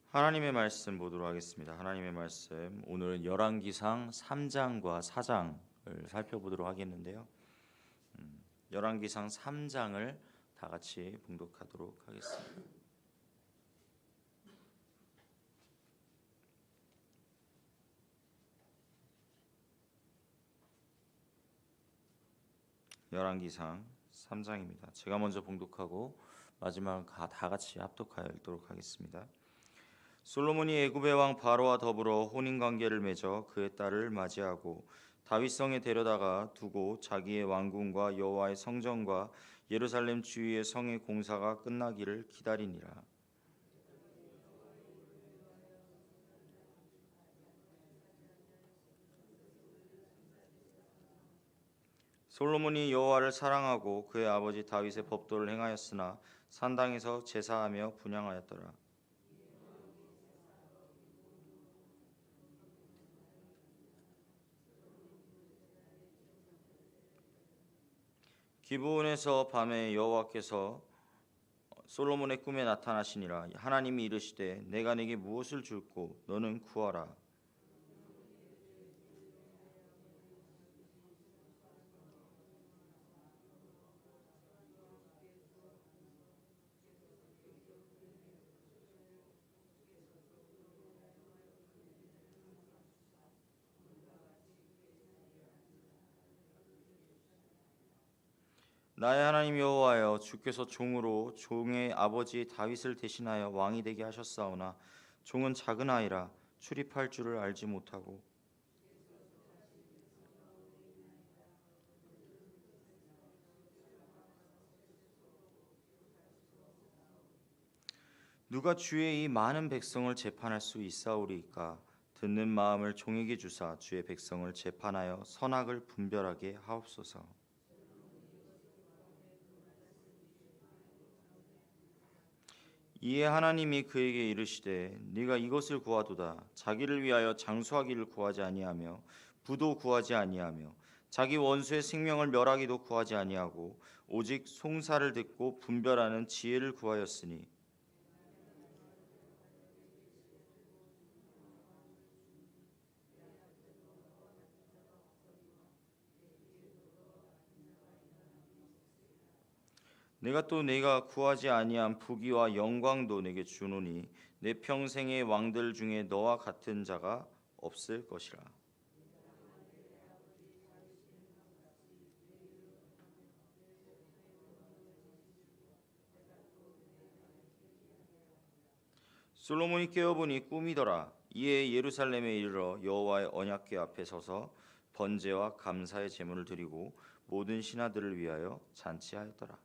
하나님의 말씀 보도록 하겠습니다. 하나님의 말씀 오늘은 열왕기상 3장과 4장을 살펴보도록 하겠는데요. 열왕기상 3장을 다 같이 봉독하도록 하겠습니다. 열왕기상 3장입니다. 제가 먼저 봉독하고 마지막은 다 같이 합독하여 읽도록 하겠습니다. 솔로몬이 애굽의 왕 바로와 더불어 혼인 관계를 맺어 그의 딸을 맞이하고 다윗성에 데려다가 두고 자기의 왕궁과 여호와의 성전과 예루살렘 주위의 성의 공사가 끝나기를 기다리니라. 솔로몬이 여호와를 사랑하고 그의 아버지 다윗의 법도를 행하였으나 산당에서 제사하며 분향하였더라. 기브온에서 밤에 여호와께서 솔로몬의 꿈에 나타나시니라. 하나님이 이르시되 내가 네게 무엇을 줄고 너는 구하라. 나의 하나님 여호와여, 주께서 종으로 종의 아버지 다윗을 대신하여 왕이 되게 하셨사오나 종은 작은 아이라 출입할 줄을 알지 못하고 누가 주의 이 많은 백성을 재판할 수 있사오리이까. 듣는 마음을 종에게 주사 주의 백성을 재판하여 선악을 분별하게 하옵소서. 이에 하나님이 그에게 이르시되 네가 이것을 구하도다. 자기를 위하여 장수하기를 구하지 아니하며 부도 구하지 아니하며 자기 원수의 생명을 멸하기도 구하지 아니하고 오직 송사를 듣고 분별하는 지혜를 구하였으니 내가 또 네가 구하지 아니한 부귀와 영광도 내게 주노니 내 평생의 왕들 중에 너와 같은 자가 없을 것이라. 솔로몬이 깨어보니 꿈이더라. 이에 예루살렘에 이르러 여호와의 언약궤 앞에 서서 번제와 감사의 제물을 드리고 모든 신하들을 위하여 잔치하였더라.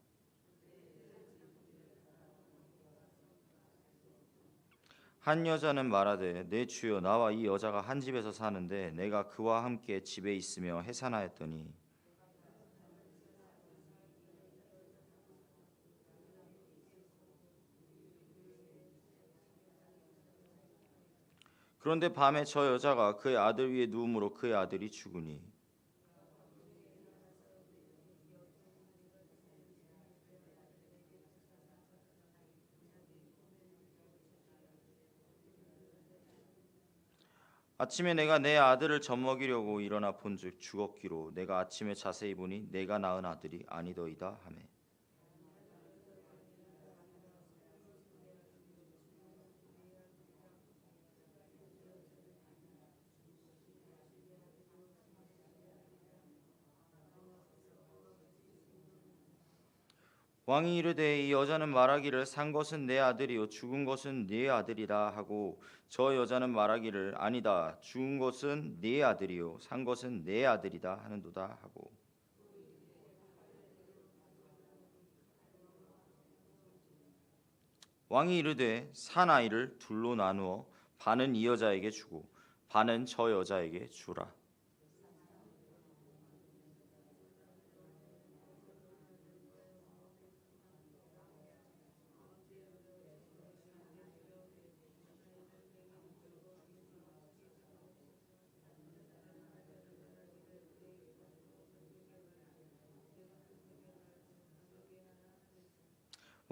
한 여자는 말하되 내 주여, 나와 이 여자가 한 집에서 사는데 내가 그와 함께 집에 있으며 해산하였더니 그런데 밤에 저 여자가 그의 아들 위에 누움으로 그의 아들이 죽으니 아침에 내가 내 아들을 젖먹이려고 일어나 본즉 죽었기로 내가 아침에 자세히 보니 내가 낳은 아들이 아니더이다 하매. 왕이 이르되 이 여자는 말하기를 산 것은 내 아들이요 죽은 것은 네 아들이라 하고 저 여자는 말하기를 아니다 죽은 것은 네 아들이요 산 것은 내 아들이다 하는도다 하고 왕이 이르되 산 아이를 둘로 나누어 반은 이 여자에게 주고 반은 저 여자에게 주라.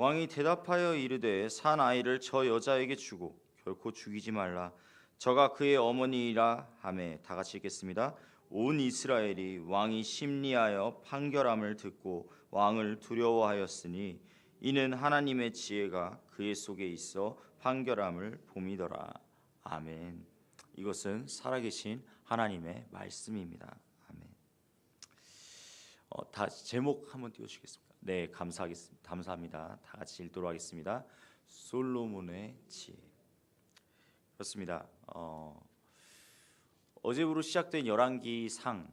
왕이 대답하여 이르되 산 아이를 저 여자에게 주고 결코 죽이지 말라. 저가 그의 어머니라 하매 다 같이 읽겠습니다. 온 이스라엘이 왕이 심리하여 판결함을 듣고 왕을 두려워하였으니 이는 하나님의 지혜가 그의 속에 있어 판결함을 봄이더라. 아멘. 이것은 살아계신 하나님의 말씀입니다. 아멘. 다 제목 한번 띄워주시겠습니까? 네, 감사합니다. 다 같이 읽도록 하겠습니다. 솔로몬의 지혜. 그렇습니다. 어제부로 시작된 열왕기상,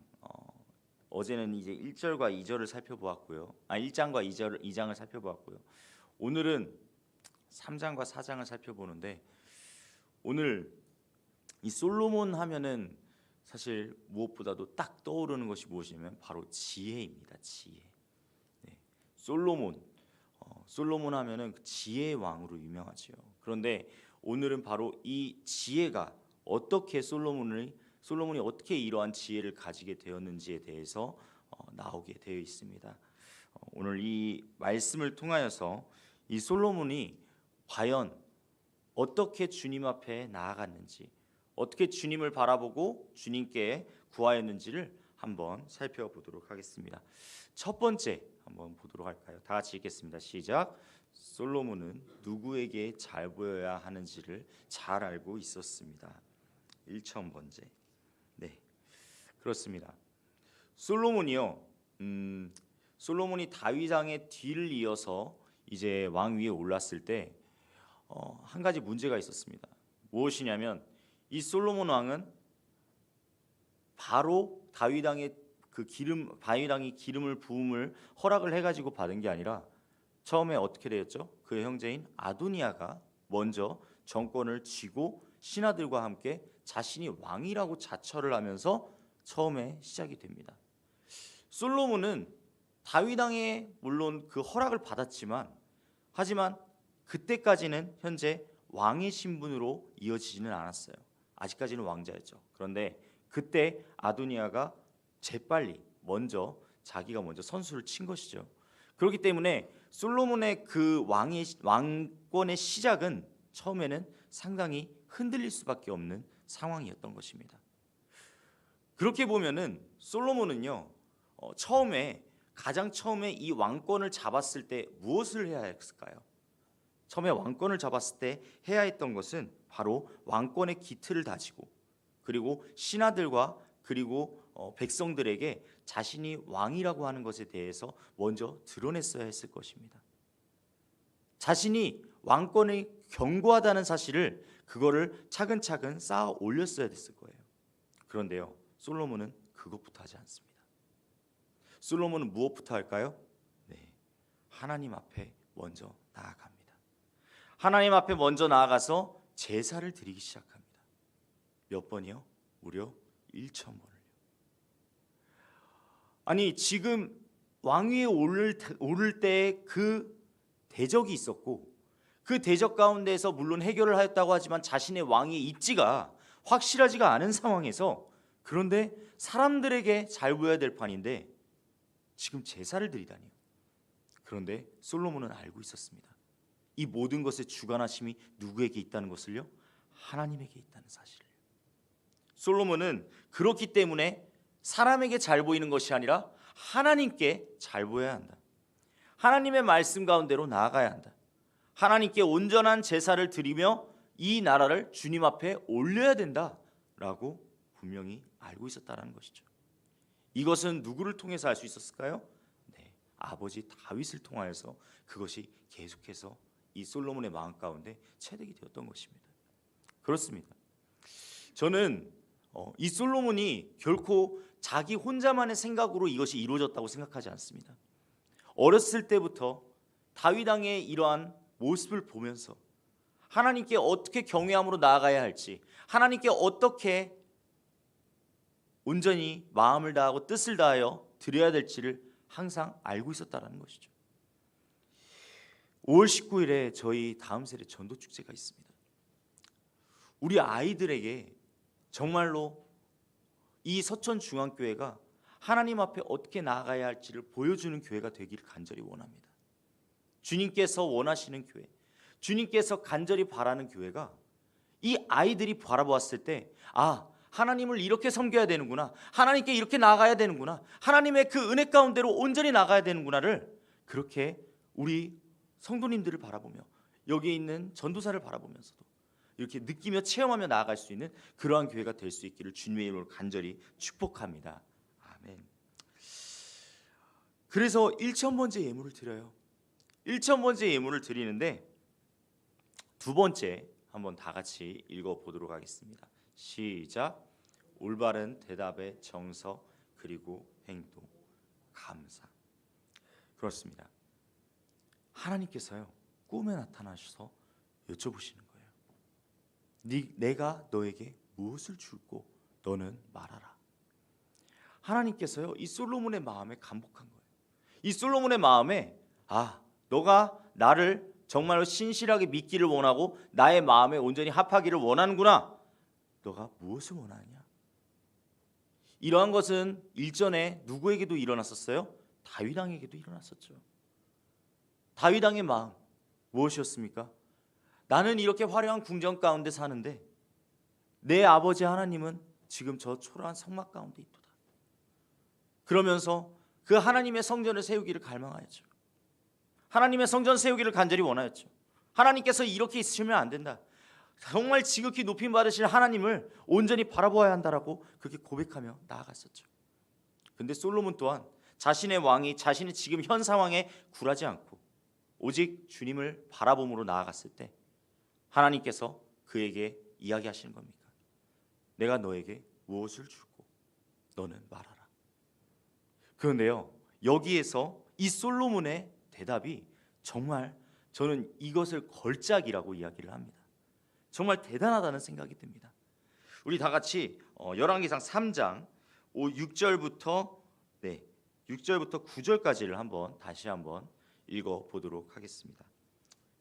어제는 이제 1절과 2절을 살펴보았고요. 1장과 2장을 살펴보았고요. 오늘은 3장과 4장을 살펴보는데, 오늘 이 솔로몬 하면은 사실 무엇보다도 딱 떠오르는 것이 무엇이냐면 바로 지혜입니다. 지혜. 네. 솔로몬 하면은 지혜의 왕으로 유명하지요. 그런데 오늘은 바로 이 지혜가 어떻게 솔로몬이 어떻게 이러한 지혜를 가지게 되었는지에 대해서 나오게 되어 있습니다. 오늘 이 말씀을 통하여서 이 솔로몬이 과연 어떻게 주님 앞에 나아갔는지, 어떻게 주님을 바라보고 주님께 구하였는지를 한번 살펴보도록 하겠습니다. 첫 번째 한번 보도록 할까요? 다 같이 읽겠습니다. 시작. 솔로몬은 누구에게 잘 보여야 하는지를 잘 알고 있었습니다. 1,000번째. 네, 그렇습니다. 솔로몬이 다윗 왕의 뒤를 이어서 이제 왕 위에 올랐을 때 한 가지 문제가 있었습니다. 무엇이냐면 이 솔로몬 왕은 바로 다윗 왕이 기름을 부음을 허락을 해가지고 받은 게 아니라 처음에 어떻게 되었죠? 그의 형제인 아도니아가 먼저 정권을 쥐고 신하들과 함께 자신이 왕이라고 자처를 하면서 처음에 시작이 됩니다. 솔로몬은 다윗 왕의 물론 그 허락을 받았지만, 하지만 그때까지는 현재 왕의 신분으로 이어지지는 않았어요. 아직까지는 왕자였죠. 그런데 그때 아도니아가 재빨리 자기가 먼저 선수를 친 것이죠. 그렇기 때문에 솔로몬의 그 왕권의 시작은 처음에는 상당히 흔들릴 수밖에 없는 상황이었던 것입니다. 그렇게 보면은 솔로몬은요, 가장 처음에 이 왕권을 잡았을 때 무엇을 해야 했을까요? 처음에 왕권을 잡았을 때 해야 했던 것은 바로 왕권의 기틀을 다지고, 그리고 신하들과 그리고 백성들에게 자신이 왕이라고 하는 것에 대해서 먼저 드러냈어야 했을 것입니다. 자신이 왕권이 견고하다는 사실을, 그거를 차근차근 쌓아 올렸어야 됐을 거예요. 그런데요, 솔로몬은 그것부터 하지 않습니다. 솔로몬은 무엇부터 할까요? 네, 하나님 앞에 먼저 나아갑니다. 하나님 앞에 먼저 나아가서 제사를 드리기 시작합니다. 몇 번이요? 무려 1,000번을요. 아니, 지금 왕위에 오를 때 그 대적이 있었고, 그 대적 가운데에서 물론 해결을 하였다고 하지만 자신의 왕위의 입지가 확실하지가 않은 상황에서, 그런데 사람들에게 잘 보여야 될 판인데 지금 제사를 드리다니요. 그런데 솔로몬은 알고 있었습니다. 이 모든 것의 주관하심이 누구에게 있다는 것을요? 하나님에게 있다는 사실을. 솔로몬은 그렇기 때문에 사람에게 잘 보이는 것이 아니라 하나님께 잘 보여야 한다. 하나님의 말씀 가운데로 나아가야 한다. 하나님께 온전한 제사를 드리며 이 나라를 주님 앞에 올려야 된다라고 분명히 알고 있었다는 것이죠. 이것은 누구를 통해서 알 수 있었을까요? 네, 아버지 다윗을 통하여서 그것이 계속해서 이 솔로몬의 마음 가운데 체득이 되었던 것입니다. 그렇습니다. 저는 이 솔로몬이 결코 자기 혼자만의 생각으로 이것이 이루어졌다고 생각하지 않습니다. 어렸을 때부터 다윗 왕의 이러한 모습을 보면서 하나님께 어떻게 경외함으로 나아가야 할지, 하나님께 어떻게 온전히 마음을 다하고 뜻을 다하여 드려야 될지를 항상 알고 있었다는 것이죠. 5월 19일에 저희 다음 세대 전도 축제가 있습니다. 우리 아이들에게 정말로 이 서천중앙교회가 하나님 앞에 어떻게 나아가야 할지를 보여주는 교회가 되기를 간절히 원합니다. 주님께서 원하시는 교회, 주님께서 간절히 바라는 교회가 이 아이들이 바라보았을 때 하나님을 이렇게 섬겨야 되는구나, 하나님께 이렇게 나아가야 되는구나, 하나님의 그 은혜 가운데로 온전히 나가야 되는구나를 그렇게 우리 성도님들을 바라보며 여기에 있는 전도사를 바라보면서도 이렇게 느끼며 체험하며 나아갈 수 있는 그러한 교회가 될 수 있기를 주님의 이름으로 간절히 축복합니다. 아멘. 그래서 1,000번째 예물을 드려요. 1,000번째 예물을 드리는데 두 번째 한번 다 같이 읽어보도록 하겠습니다. 시작. 올바른 대답의 정서 그리고 행동, 감사. 그렇습니다. 하나님께서요 꿈에 나타나셔서 여쭤보시는 거예요. 내가 너에게 무엇을 줄고 너는 말하라. 하나님께서요 이 솔로몬의 마음에 감복한 거예요. 이 솔로몬의 마음에 너가 나를 정말로 신실하게 믿기를 원하고 나의 마음에 온전히 합하기를 원하는구나. 너가 무엇을 원하느냐? 이러한 것은 일전에 누구에게도 일어났었어요? 다윗 왕에게도 일어났었죠. 다윗 왕의 마음 무엇이었습니까? 나는 이렇게 화려한 궁전 가운데 사는데 내 아버지 하나님은 지금 저 초라한 성막 가운데 있도다. 그러면서 그 하나님의 성전을 세우기를 갈망하였죠. 하나님의 성전 세우기를 간절히 원하였죠. 하나님께서 이렇게 있으시면 안 된다. 정말 지극히 높임 받으실 하나님을 온전히 바라보아야 한다라고 그렇게 고백하며 나아갔었죠. 근데 솔로몬 또한 자신의 왕이 자신의 지금 현 상황에 굴하지 않고 오직 주님을 바라봄으로 나아갔을 때 하나님께서 그에게 이야기하시는 겁니다. 내가 너에게 무엇을 줄고 너는 말하라. 그런데요 여기에서 이 솔로몬의 대답이 정말 저는 이것을 걸작이라고 이야기를 합니다. 정말 대단하다는 생각이 듭니다. 우리 다 같이 열왕기상 3장 6절부터 9절까지를 다시 한번 읽어보도록 하겠습니다.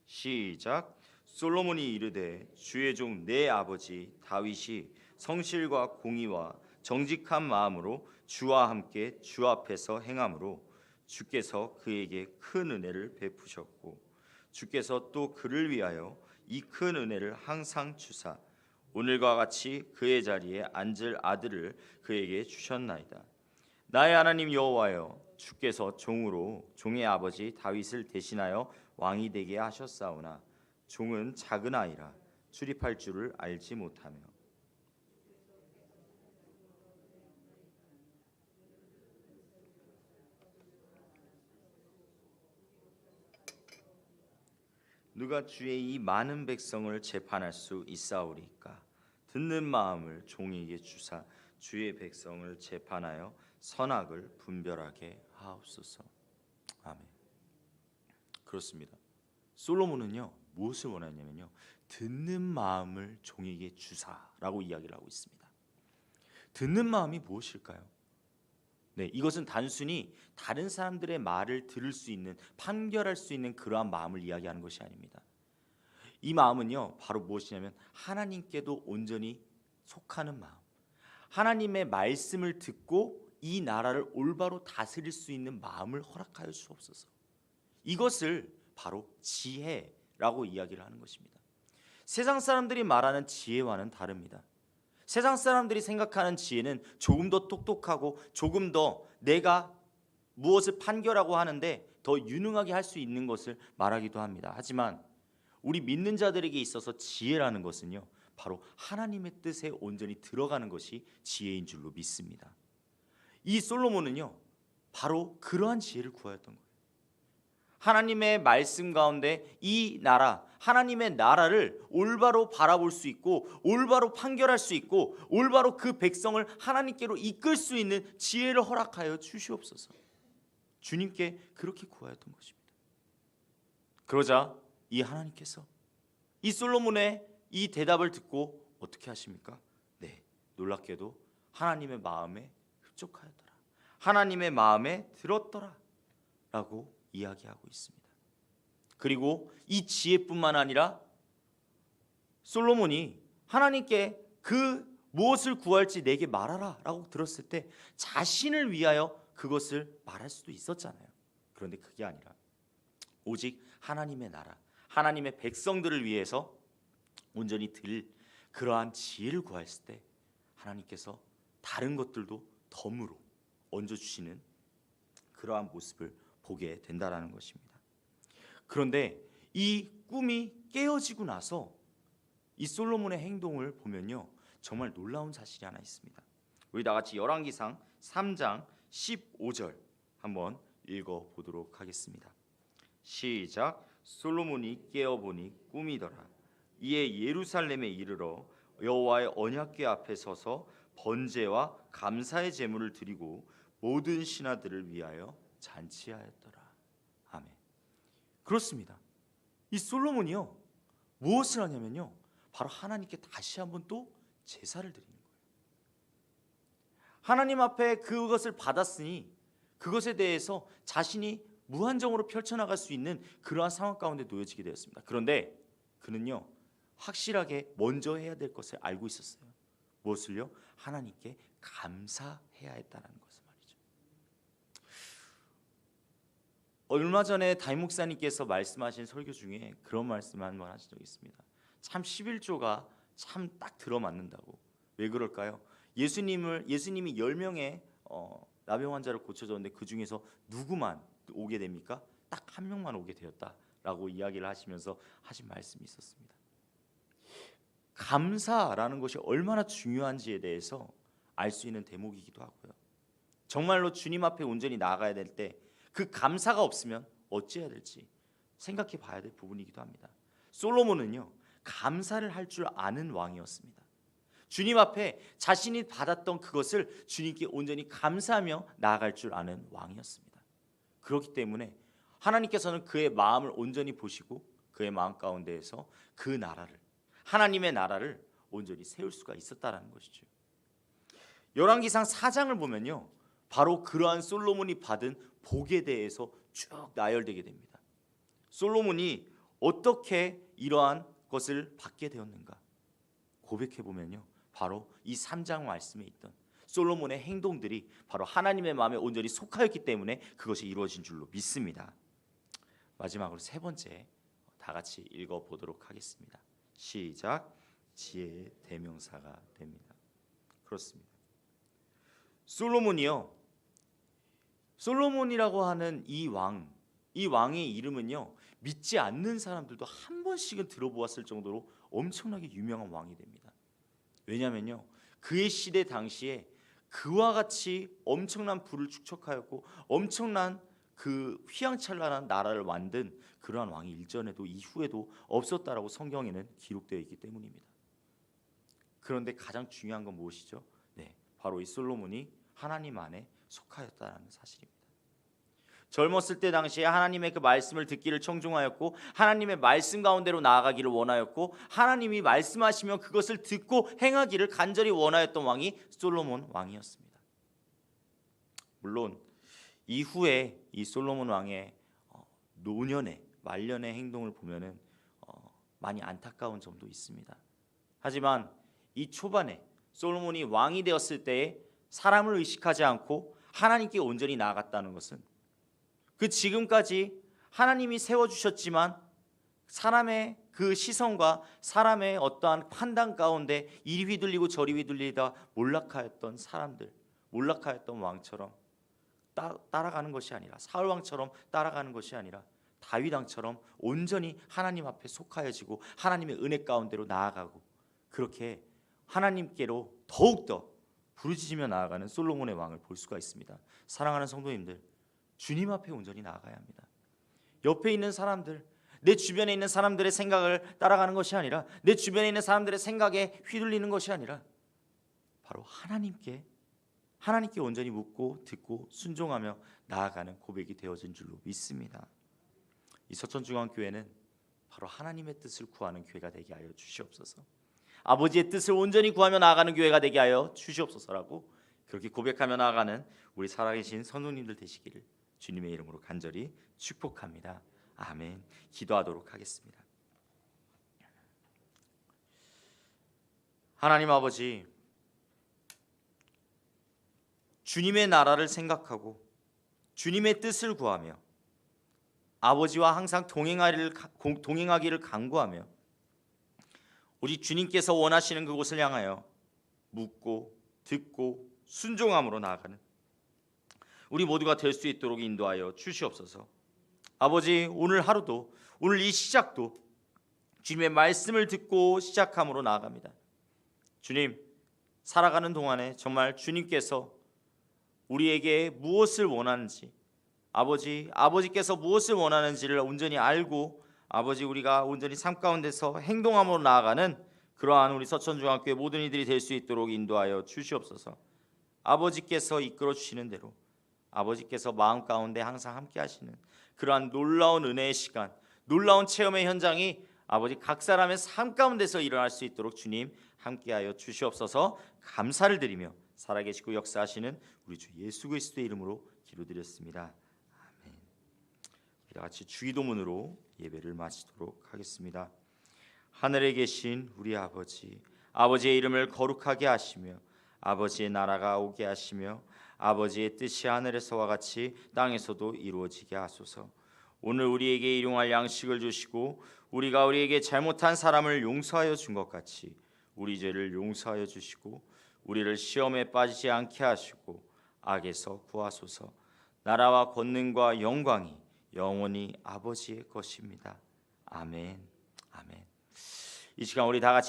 시작. 솔로몬이 이르되 주의 종 내 아버지 다윗이 성실과 공의와 정직한 마음으로 주와 함께 주 앞에서 행함으로 주께서 그에게 큰 은혜를 베푸셨고 주께서 또 그를 위하여 이 큰 은혜를 항상 주사 오늘과 같이 그의 자리에 앉을 아들을 그에게 주셨나이다. 나의 하나님 여호와여 주께서 종으로 종의 아버지 다윗을 대신하여 왕이 되게 하셨사오나 종은 작은 아이라 출입할 줄을 알지 못하며 누가 주의 이 많은 백성을 재판할 수 있사오리까? 듣는 마음을 종에게 주사 주의 백성을 재판하여 선악을 분별하게 하옵소서. 아멘. 그렇습니다. 솔로몬은요 무엇을 원하냐면요 듣는 마음을 종에게 주사라고 이야기를 하고 있습니다. 듣는 마음이 무엇일까요? 이것은 단순히 다른 사람들의 말을 들을 수 있는, 판결할 수 있는 그러한 마음을 이야기하는 것이 아닙니다. 이 마음은요 바로 무엇이냐면 하나님께도 온전히 속하는 마음, 하나님의 말씀을 듣고 이 나라를 올바로 다스릴 수 있는 마음을 허락하여 주옵소서. 이것을 바로 지혜라고 이야기를 하는 것입니다. 세상 사람들이 말하는 지혜와는 다릅니다. 세상 사람들이 생각하는 지혜는 조금 더 똑똑하고 조금 더 내가 무엇을 판결하고 하는데 더 유능하게 할 수 있는 것을 말하기도 합니다. 하지만 우리 믿는 자들에게 있어서 지혜라는 것은요 바로 하나님의 뜻에 온전히 들어가는 것이 지혜인 줄로 믿습니다. 이 솔로몬은요 바로 그러한 지혜를 구하였던 거예요. 하나님의 말씀 가운데 이 나라, 하나님의 나라를 올바로 바라볼 수 있고 올바로 판결할 수 있고 올바로 그 백성을 하나님께로 이끌 수 있는 지혜를 허락하여 주시옵소서. 주님께 그렇게 구하였던 것입니다. 그러자 이 하나님께서 이 솔로몬의 이 대답을 듣고 어떻게 하십니까? 놀랍게도 하나님의 마음에 흡족하였더라, 하나님의 마음에 들었더라 라고 이야기하고 있습니다. 그리고 이 지혜뿐만 아니라 솔로몬이 하나님께 그 무엇을 구할지 내게 말하라 라고 들었을 때 자신을 위하여 그것을 말할 수도 있었잖아요. 그런데 그게 아니라 오직 하나님의 나라, 하나님의 백성들을 위해서 온전히 그러한 지혜를 구했을 때 하나님께서 다른 것들도 덤으로 얹어주시는 그러한 모습을 보게 된다라는 것입니다. 그런데 이 꿈이 깨어지고 나서 이 솔로몬의 행동을 보면요, 정말 놀라운 사실이 하나 있습니다. 우리 다 같이 열왕기상 3장 15절 한번 읽어보도록 하겠습니다. 시작. 솔로몬이 깨어보니 꿈이더라. 이에 예루살렘에 이르러 여호와의 언약궤 앞에 서서 번제와 감사의 제물을 드리고 모든 신하들을 위하여 잔치하였더라. 아멘. 그렇습니다. 이 솔로몬이요, 무엇을 하냐면요, 바로 하나님께 다시 한번 또 제사를 드리는 거예요. 하나님 앞에 그것을 받았으니 그것에 대해서 자신이 무한정으로 펼쳐나갈 수 있는 그러한 상황 가운데 놓여지게 되었습니다. 그런데 그는요, 확실하게 먼저 해야 될 것을 알고 있었어요. 무엇을요? 하나님께 감사해야 했다는 것을 말이죠. 얼마 전에 담임 목사님께서 말씀하신 설교 중에 그런 말씀 한번 하신 적이 있습니다. 참 11조가 참 딱 들어맞는다고. 왜 그럴까요? 예수님이 10명의 나병 환자를 고쳐줬는데 그 중에서 누구만 오게 됩니까? 딱 한 명만 오게 되었다라고 이야기를 하시면서 하신 말씀이 있었습니다. 감사라는 것이 얼마나 중요한지에 대해서 알 수 있는 대목이기도 하고요. 정말로 주님 앞에 온전히 나아가야 될 때 그 감사가 없으면 어찌해야 될지 생각해 봐야 될 부분이기도 합니다. 솔로몬은요, 감사를 할 줄 아는 왕이었습니다. 주님 앞에 자신이 받았던 그것을 주님께 온전히 감사하며 나아갈 줄 아는 왕이었습니다. 그렇기 때문에 하나님께서는 그의 마음을 온전히 보시고 그의 마음 가운데에서 그 나라를, 하나님의 나라를 온전히 세울 수가 있었다라는 것이죠. 열왕기상 4장을 보면요, 바로 그러한 솔로몬이 받은 복에 대해서 쭉 나열되게 됩니다. 솔로몬이 어떻게 이러한 것을 받게 되었는가 고백해 보면요, 바로 이 3장 말씀에 있던 솔로몬의 행동들이 바로 하나님의 마음에 온전히 속하였기 때문에 그것이 이루어진 줄로 믿습니다. 마지막으로 세 번째 다 같이 읽어보도록 하겠습니다. 시작. 지혜의 대명사가 됩니다. 그렇습니다. 솔로몬이라고 하는 이 왕의 이름은요, 믿지 않는 사람들도 한 번씩은 들어보았을 정도로 엄청나게 유명한 왕이 됩니다. 왜냐하면요, 그의 시대 당시에 그와 같이 엄청난 부를 축적하였고 엄청난 그 휘황찬란한 나라를 만든 그러한 왕이 일전에도 이후에도 없었다라고 성경에는 기록되어 있기 때문입니다. 그런데 가장 중요한 건 무엇이죠? 네, 바로 이 솔로몬이 하나님 안에 속하였다는 사실입니다. 젊었을 때 당시에 하나님의 그 말씀을 듣기를 청중하였고 하나님의 말씀 가운데로 나아가기를 원하였고 하나님이 말씀하시면 그것을 듣고 행하기를 간절히 원하였던 왕이 솔로몬 왕이었습니다. 물론 이후에 이 솔로몬 왕의 노년의 말년의 행동을 보면은 많이 안타까운 점도 있습니다. 하지만 이 초반에 솔로몬이 왕이 되었을 때에 사람을 의식하지 않고 하나님께 온전히 나아갔다는 것은 그 지금까지 하나님이 세워주셨지만 사람의 그 시선과 사람의 어떠한 판단 가운데 이리 휘둘리고 저리 휘둘리다 몰락하였던 사람들, 몰락하였던 왕처럼 따라가는 것이 아니라, 사울 왕처럼 따라가는 것이 아니라 다윗 왕처럼 온전히 하나님 앞에 속하여지고 하나님의 은혜 가운데로 나아가고 그렇게 하나님께로 더욱더 부르짖으며 나아가는 솔로몬의 왕을 볼 수가 있습니다. 사랑하는 성도님들, 주님 앞에 온전히 나아가야 합니다. 옆에 있는 사람들, 내 주변에 있는 사람들의 생각을 따라가는 것이 아니라, 내 주변에 있는 사람들의 생각에 휘둘리는 것이 아니라 바로 하나님께 온전히 묻고 듣고 순종하며 나아가는 고백이 되어진 줄로 믿습니다. 이 서천중앙교회는 바로 하나님의 뜻을 구하는 교회가 되게 하여 주시옵소서. 아버지의 뜻을 온전히 구하며 나아가는 교회가 되게 하여 주시옵소서라고 그렇게 고백하며 나아가는 우리 살아계신 성도님들 되시기를 주님의 이름으로 간절히 축복합니다. 아멘. 기도하도록 하겠습니다. 하나님 아버지, 주님의 나라를 생각하고 주님의 뜻을 구하며 아버지와 항상 동행하기를 간구하며 오직 주님께서 원하시는 그곳을 향하여 묻고 듣고 순종함으로 나아가는 우리 모두가 될 수 있도록 인도하여 주시옵소서. 아버지, 오늘 하루도, 오늘 이 시작도 주님의 말씀을 듣고 시작함으로 나아갑니다. 주님, 살아가는 동안에 정말 주님께서 우리에게 무엇을 원하는지, 아버지께서 무엇을 원하는지를 온전히 알고 아버지, 우리가 온전히 삶 가운데서 행동함으로 나아가는 그러한 우리 서천중학교의 모든 이들이 될 수 있도록 인도하여 주시옵소서. 아버지께서 이끌어 주시는 대로, 아버지께서 마음 가운데 항상 함께 하시는 그러한 놀라운 은혜의 시간, 놀라운 체험의 현장이 아버지 각 사람의 삶 가운데서 일어날 수 있도록 주님 함께하여 주시옵소서. 감사를 드리며 살아계시고 역사하시는 우리 주 예수 그리스도의 이름으로 기도드렸습니다. 아멘. 우리 같이 주기도문으로 예배를 마치도록 하겠습니다. 하늘에 계신 우리 아버지, 아버지의 이름을 거룩하게 하시며 아버지의 나라가 오게 하시며 아버지의 뜻이 하늘에서와 같이 땅에서도 이루어지게 하소서. 오늘 우리에게 일용할 양식을 주시고 우리가 우리에게 잘못한 사람을 용서하여 준 것 같이 우리 죄를 용서하여 주시고 우리를 시험에 빠지지 않게 하시고 악에서 구하소서. 나라와 권능과 영광이 영원히 아버지의 것입니다. 아멘. 아멘. 이 시간 우리 다 같이